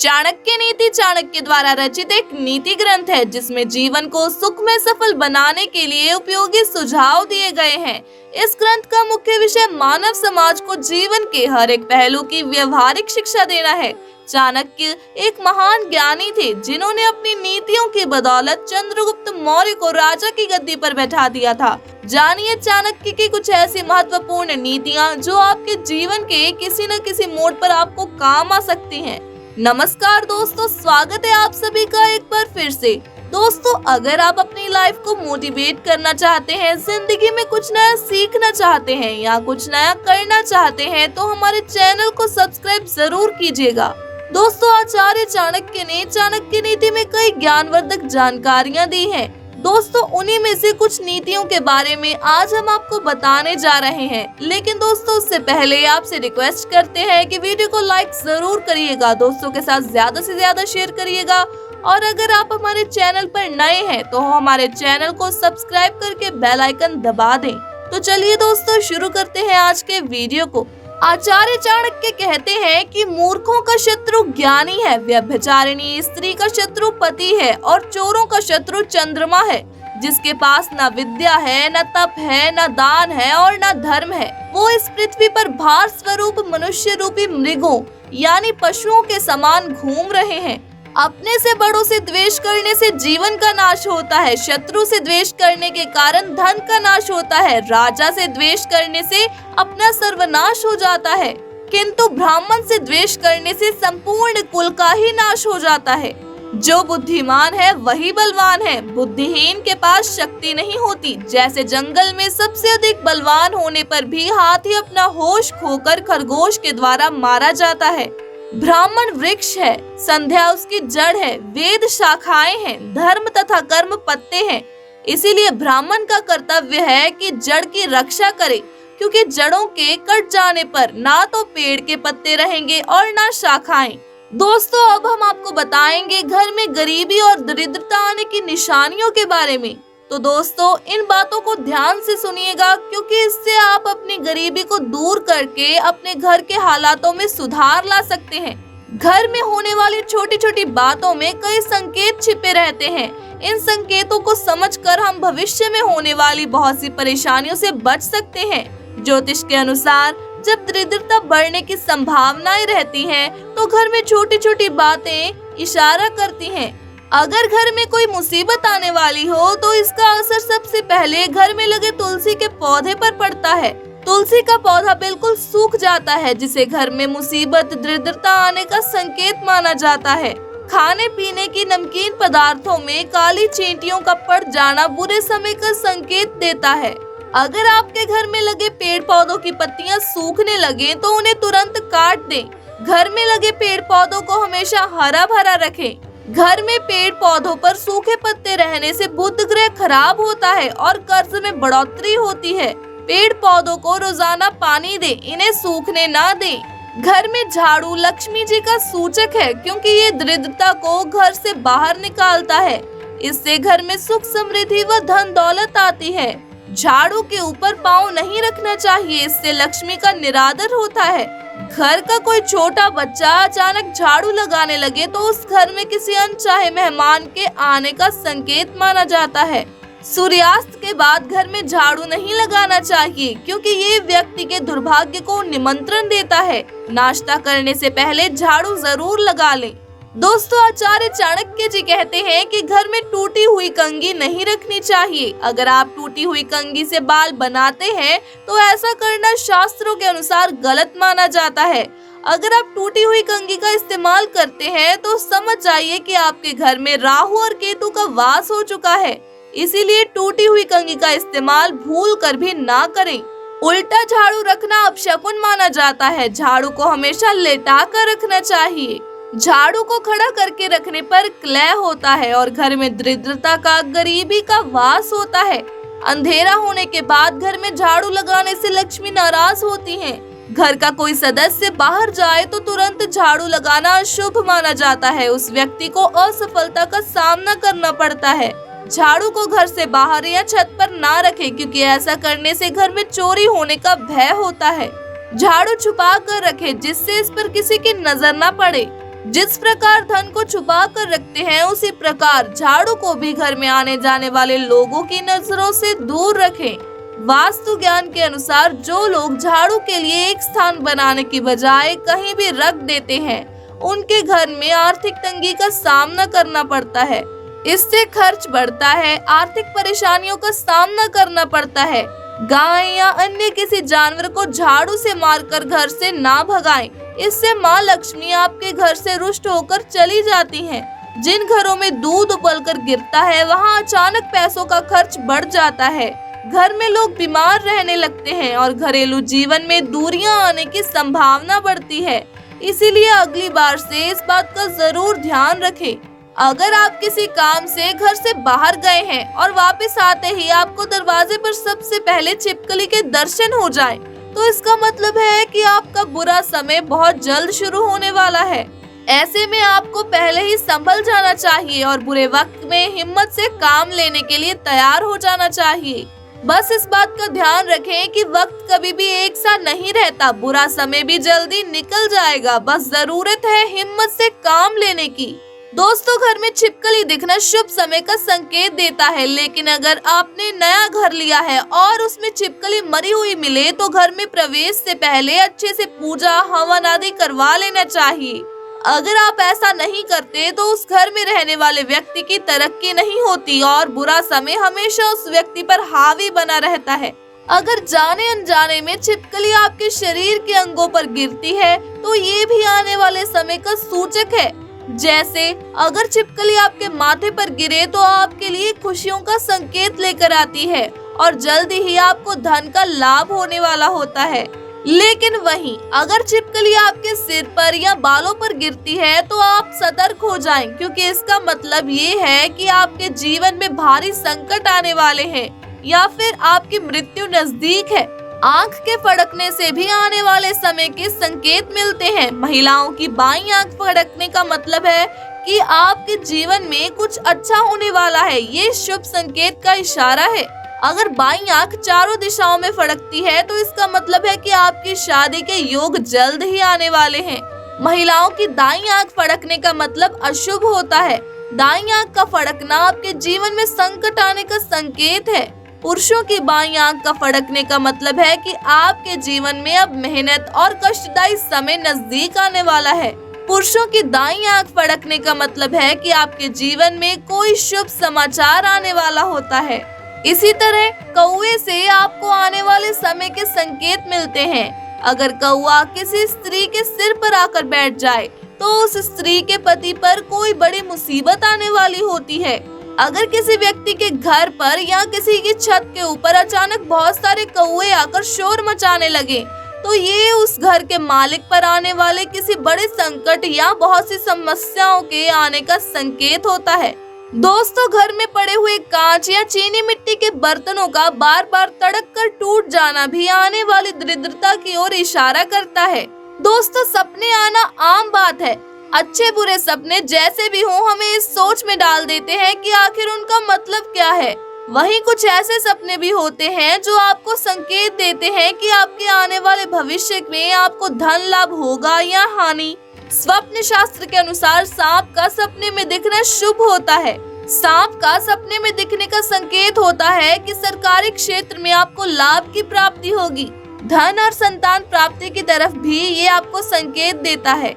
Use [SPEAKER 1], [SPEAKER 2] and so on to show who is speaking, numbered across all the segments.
[SPEAKER 1] चाणक्य नीति चाणक्य द्वारा रचित एक नीति ग्रंथ है जिसमें जीवन को सुखमय सफल बनाने के लिए उपयोगी सुझाव दिए गए हैं। इस ग्रंथ का मुख्य विषय मानव समाज को जीवन के हर एक पहलू की व्यवहारिक शिक्षा देना है। चाणक्य एक महान ज्ञानी थे जिन्होंने अपनी नीतियों की बदौलत चंद्रगुप्त मौर्य को राजा की गद्दी पर बैठा दिया था। जानिए चाणक्य की कुछ ऐसी महत्वपूर्ण नीतियाँ जो आपके जीवन के किसी न किसी मोड़ पर आपको काम आ सकती हैं। नमस्कार दोस्तों, स्वागत है आप सभी का एक बार फिर से। दोस्तों, अगर आप अपनी लाइफ को मोटिवेट करना चाहते हैं, जिंदगी में कुछ नया सीखना चाहते हैं या कुछ नया करना चाहते हैं तो हमारे चैनल को सब्सक्राइब जरूर कीजिएगा। दोस्तों, आचार्य चाणक्य ने चाणक्य नीति में कई ज्ञानवर्धक जानकारियां दी हैं। दोस्तों, उन्हीं में से कुछ नीतियों के बारे में आज हम आपको बताने जा रहे हैं। लेकिन दोस्तों, उससे पहले आपसे रिक्वेस्ट करते हैं कि वीडियो को लाइक जरूर करिएगा, दोस्तों के साथ ज्यादा से ज्यादा शेयर करिएगा। और अगर आप हमारे चैनल पर नए हैं तो हमारे चैनल को सब्सक्राइब करके बेल आइकन दबा दें। तो चलिए दोस्तों, शुरू करते हैं आज के वीडियो को। आचार्य चाणक्य कहते हैं कि मूर्खों का शत्रु ज्ञानी है, व्यभिचारिणी स्त्री का शत्रु पति है और चोरों का शत्रु चंद्रमा है। जिसके पास न विद्या है, न तप है, न दान है और न धर्म है, वो इस पृथ्वी पर भार स्वरूप मनुष्य रूपी मृगों यानी पशुओं के समान घूम रहे हैं। अपने से बड़ों से द्वेष करने से जीवन का नाश होता है, शत्रु से द्वेष करने के कारण धन का नाश होता है, राजा से द्वेष करने से अपना सर्वनाश हो जाता है, किंतु ब्राह्मण से द्वेष करने से संपूर्ण कुल का ही नाश हो जाता है। जो बुद्धिमान है वही बलवान है, बुद्धिहीन के पास शक्ति नहीं होती। जैसे जंगल में सबसे अधिक बलवान होने पर भी हाथी अपना होश खोकर खरगोश के द्वारा मारा जाता है। ब्राह्मण वृक्ष है, संध्या उसकी जड़ है, वेद शाखाएं हैं, धर्म तथा कर्म पत्ते हैं। इसीलिए ब्राह्मण का कर्तव्य है कि जड़ की रक्षा करे, क्योंकि जड़ों के कट जाने पर ना तो पेड़ के पत्ते रहेंगे और ना शाखाएं। दोस्तों, अब हम आपको बताएंगे घर में गरीबी और दरिद्रता आने की निशानियों के बारे में। तो दोस्तों, इन बातों को ध्यान से सुनिएगा, क्योंकि इससे आप अपनी गरीबी को दूर करके अपने घर के हालातों में सुधार ला सकते हैं। घर में होने वाली छोटी छोटी बातों में कई संकेत छिपे रहते हैं। इन संकेतों को समझकर हम भविष्य में होने वाली बहुत सी परेशानियों से बच सकते हैं। ज्योतिष के अनुसार जब दरिद्रता बढ़ने की संभावनाएं रहती हैं, तो घर में छोटी छोटी बातें इशारा करती हैं। अगर घर में कोई मुसीबत आने वाली हो तो इसका असर सबसे पहले घर में लगे तुलसी के पौधे पर पड़ता है। तुलसी का पौधा बिल्कुल सूख जाता है, जिसे घर में मुसीबत दरिद्रता आने का संकेत माना जाता है। खाने पीने की नमकीन पदार्थों में काली चींटियों का पड़ जाना बुरे समय का संकेत देता है। अगर आपके घर में लगे पेड़ पौधों की पत्तियां सूखने लगे तो उन्हें तुरंत काट दें। घर में लगे पेड़ पौधों को हमेशा हरा भरा रखें। घर में पेड़ पौधों पर सूखे पत्ते रहने से बुध ग्रह खराब होता है और कर्ज में बढ़ोतरी होती है। पेड़ पौधों को रोजाना पानी दें, इन्हें सूखने ना दें। घर में झाड़ू लक्ष्मी जी का सूचक है, क्योंकि ये दरिद्रता को घर से बाहर निकालता है। इससे घर में सुख समृद्धि व धन दौलत आती है। झाड़ू के ऊपर पाँव नहीं रखना चाहिए, इससे लक्ष्मी का निरादर होता है। घर का कोई छोटा बच्चा अचानक झाड़ू लगाने लगे तो उस घर में किसी अनचाहे मेहमान के आने का संकेत माना जाता है। सूर्यास्त के बाद घर में झाड़ू नहीं लगाना चाहिए, क्योंकि ये व्यक्ति के दुर्भाग्य को निमंत्रण देता है। नाश्ता करने से पहले झाड़ू जरूर लगा लें। दोस्तों, आचार्य चाणक्य जी कहते हैं कि घर में टूटी हुई कंघी नहीं रखनी चाहिए। अगर आप टूटी हुई कंघी से बाल बनाते हैं तो ऐसा करना शास्त्रों के अनुसार गलत माना जाता है। अगर आप टूटी हुई कंघी का इस्तेमाल करते हैं तो समझ जाइए कि आपके घर में राहु और केतु का वास हो चुका है। इसीलिए टूटी हुई कंघी का इस्तेमाल भूल कर भी ना करें। उल्टा झाड़ू रखना अपशकुन माना जाता है। झाड़ू को हमेशा लेटा कर रखना चाहिए। झाड़ू को खड़ा करके रखने पर क्लय होता है और घर में दरिद्रता का गरीबी का वास होता है। अंधेरा होने के बाद घर में झाड़ू लगाने से लक्ष्मी नाराज होती हैं। घर का कोई सदस्य बाहर जाए तो तुरंत झाड़ू लगाना अशुभ माना जाता है। उस व्यक्ति को असफलता का सामना करना पड़ता है। झाड़ू को घर से बाहर या छत पर ना रखें, क्योंकि ऐसा करने से घर में चोरी होने का भय होता है। झाड़ू छुपा कर रखें, जिससे इस पर किसी की नजर न पड़े। जिस प्रकार धन को छुपा कर रखते हैं, उसी प्रकार झाड़ू को भी घर में आने जाने वाले लोगों की नजरों से दूर रखें। वास्तु ज्ञान के अनुसार जो लोग झाड़ू के लिए एक स्थान बनाने की बजाय कहीं भी रख देते हैं, उनके घर में आर्थिक तंगी का सामना करना पड़ता है। इससे खर्च बढ़ता है, आर्थिक परेशानियों का सामना करना पड़ता है। गाय या अन्य किसी जानवर को झाड़ू से मारकर घर से ना भगाएं। इससे माँ लक्ष्मी आपके घर से रुष्ट होकर चली जाती हैं। जिन घरों में दूध उबलकर गिरता है, वहाँ अचानक पैसों का खर्च बढ़ जाता है। घर में लोग बीमार रहने लगते हैं और घरेलू जीवन में दूरियां आने की संभावना बढ़ती है। इसीलिए अगली बार से इस बात का जरूर ध्यान रखें। अगर आप किसी काम से घर से बाहर गए हैं और वापस आते ही आपको दरवाजे पर सबसे पहले छिपकली के दर्शन हो जाएं, तो इसका मतलब है कि आपका बुरा समय बहुत जल्द शुरू होने वाला है। ऐसे में आपको पहले ही संभल जाना चाहिए और बुरे वक्त में हिम्मत से काम लेने के लिए तैयार हो जाना चाहिए। बस इस बात का ध्यान रखें कि वक्त कभी भी एक सा नहीं रहता, बुरा समय भी जल्दी निकल जाएगा। बस जरूरत है हिम्मत से काम लेने की। दोस्तों, घर में छिपकली दिखना शुभ समय का संकेत देता है, लेकिन अगर आपने नया घर लिया है और उसमें छिपकली मरी हुई मिले तो घर में प्रवेश से पहले अच्छे से पूजा हवन आदि करवा लेना चाहिए। अगर आप ऐसा नहीं करते तो उस घर में रहने वाले व्यक्ति की तरक्की नहीं होती और बुरा समय हमेशा उस व्यक्ति पर हावी बना रहता है। अगर जाने अनजाने में छिपकली आपके शरीर के अंगों पर गिरती है तो ये भी आने वाले समय का सूचक है। जैसे अगर छिपकली आपके माथे पर गिरे तो आपके लिए खुशियों का संकेत लेकर आती है और जल्द ही आपको धन का लाभ होने वाला होता है। लेकिन वहीं अगर छिपकली आपके सिर पर या बालों पर गिरती है तो आप सतर्क हो जाएं, क्योंकि इसका मतलब ये है कि आपके जीवन में भारी संकट आने वाले हैं या फिर आपकी मृत्यु नजदीक है। आंख के फड़कने से भी आने वाले समय के संकेत मिलते हैं। महिलाओं की बाईं आंख फड़कने का मतलब है कि आपके जीवन में कुछ अच्छा होने वाला है। ये शुभ संकेत का इशारा है। अगर बाईं आंख चारों दिशाओं में फड़कती है तो इसका मतलब है कि आपकी शादी के योग जल्द ही आने वाले हैं। महिलाओं की दाईं आंख फड़कने का मतलब अशुभ होता है। दाईं आंख का फड़कना आपके जीवन में संकट आने का संकेत है। पुरुषों की बाईं आंख का फड़कने का मतलब है कि आपके जीवन में अब मेहनत और कष्टदायी समय नजदीक आने वाला है। पुरुषों की दाईं आंख फड़कने का मतलब है कि आपके जीवन में कोई शुभ समाचार आने वाला होता है। इसी तरह कौवे से आपको आने वाले समय के संकेत मिलते हैं। अगर कौवा किसी स्त्री के सिर पर आकर बैठ जाए तो उस स्त्री के पति पर कोई बड़ी मुसीबत आने वाली होती है। अगर किसी व्यक्ति के घर पर या किसी की छत के ऊपर अचानक बहुत सारे कौवे आकर शोर मचाने लगे तो ये उस घर के मालिक पर आने वाले किसी बड़े संकट या बहुत सी समस्याओं के आने का संकेत होता है। दोस्तों, घर में पड़े हुए कांच या चीनी मिट्टी के बर्तनों का बार बार तड़क कर टूट जाना भी आने वाली दरिद्रता की ओर इशारा करता है। दोस्तों, सपने आना आम बात है। अच्छे बुरे सपने जैसे भी हों हमें इस सोच में डाल देते हैं कि आखिर उनका मतलब क्या है। वहीं कुछ ऐसे सपने भी होते हैं जो आपको संकेत देते हैं कि आपके आने वाले भविष्य में आपको धन लाभ होगा या हानि। स्वप्न शास्त्र के अनुसार सांप का सपने में दिखना शुभ होता है। सांप का सपने में दिखने का संकेत होता है कि सरकारी क्षेत्र में आपको लाभ की प्राप्ति होगी। धन और संतान प्राप्ति की तरफ भी ये आपको संकेत देता है।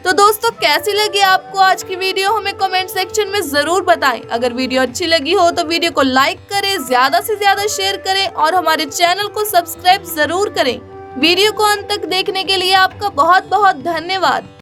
[SPEAKER 1] तो दोस्तों, कैसी लगी आपको आज की वीडियो, हमें कमेंट सेक्शन में जरूर बताएं। अगर वीडियो अच्छी लगी हो तो वीडियो को लाइक करें, ज्यादा से ज्यादा शेयर करें और हमारे चैनल को सब्सक्राइब जरूर करें। वीडियो को अंत तक देखने के लिए आपका बहुत बहुत धन्यवाद।